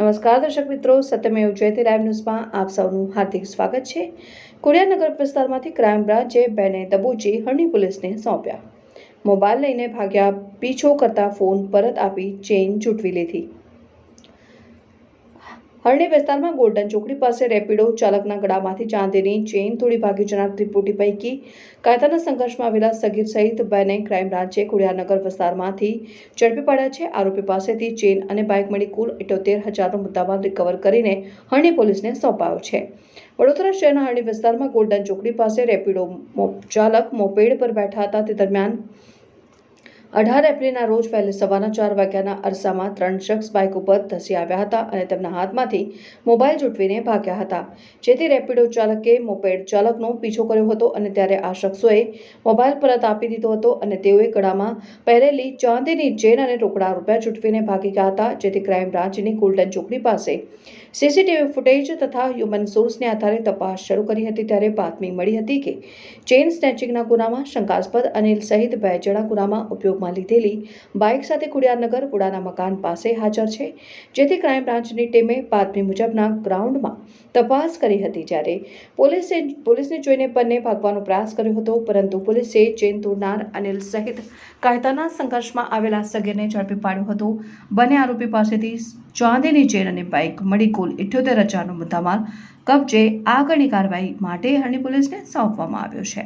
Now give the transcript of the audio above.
નમસ્કાર દર્શક મિત્રો, સત્યમેવ જયતે લાઈવ ન્યૂઝમાં આપ સૌનું હાર્દિક સ્વાગત છે। ખોડિયારનગર વિસ્તારમાંથી ક્રાઇમ બ્રાન્ચે બેને દબોચી હરણી પોલીસને સોંપ્યા। મોબાઈલ લઈને ભાગ્યા, પીછો કરતા ફોન પરત આપી ચેઇન ઝૂંટવી લીધી। હરણી વિસ્તારમાં ગોલ્ડન ચોકડી પાસે રેપિડો ચાલકના ગળામાંથી ચાંદીની ચેઇન તોડી ભાગી જનાર ત્રિપુટી પૈકી કાયદાના સંઘર્ષમાં આવેલા સગીર સહિત બેને ક્રાઇમ બ્રાન્ચે ખોડિયારનગર વિસ્તારમાંથી ઝડપી પાડ્યા છે। આરોપી પાસેથી ચેઇન અને બાઇક મળી કુલ 78,000નો મુદ્દામાલ રિકવર કરીને હરણી પોલીસને સોંપાયો છે। વડોદરા શહેરના હરણી વિસ્તારમાં ગોલ્ડન ચોકડી પાસે રેપિડો ચાલક મોપેડ પર બેઠા હતા। તે દરમિયાન 18 એપ્રિલના રોજ વહેલી સવારના 4 વાગ્યાના અરસામાં 3 શખ્સ બાઇક ઉપર ધસી આવ્યા હતા અને તેમના હાથમાંથી મોબાઈલ ઝૂંટવીને ભાગ્યા હતા, જેથી રેપિડો ચાલકે મોપેડ ચાલકનો પીછો કર્યો હતો અને ત્યારે આ શખ્સોએ મોબાઈલ પરત આપી દીધો હતો અને તેઓએ ગળામાં પહેરેલી ચાંદીની ચેન અને રોકડા રૂપિયા ઝૂંટવીને ભાગી ગયા હતા, જેથી ક્રાઇમ બ્રાન્ચની ગોલ્ડન ચોકડી પાસે સીસીટીવી ફૂટેજ તથા હ્યુમન સોર્સને આધારે તપાસ શરૂ કરી હતી। ત્યારે બાતમી મળી હતી કે ચેઇન સ્નેચિંગના ગુનામાં શંકાસ્પદ અનિલ સહિત 2 જણા ગુનામાં ઉપયોગમાં લીધેલી બાઇક સાથે ખોડિયારનગર પુડાના મકાન પાસે હાજર છે, જેથી ક્રાઇમ બ્રાન્ચની ટીમે બાતમી મુજબના ગ્રાઉન્ડમાં તપાસ કરી હતી। જ્યારે પોલીસને જોઈને બંને ભાગવાનો પ્રયાસ કર્યો હતો, પરંતુ પોલીસે ચેઇન તોડનાર અનિલ સહિત કાયદાના સંઘર્ષમાં આવેલા સગીરને ઝડપી પાડ્યો હતો। બંને આરોપી પાસેથી ચાંદીની ચેન અને બાઇક મળી કુલ 78,000નો મુદ્દામાલ કબજે આગળની કાર્યવાહી માટે હરણી પોલીસને સોંપવામાં આવ્યો છે।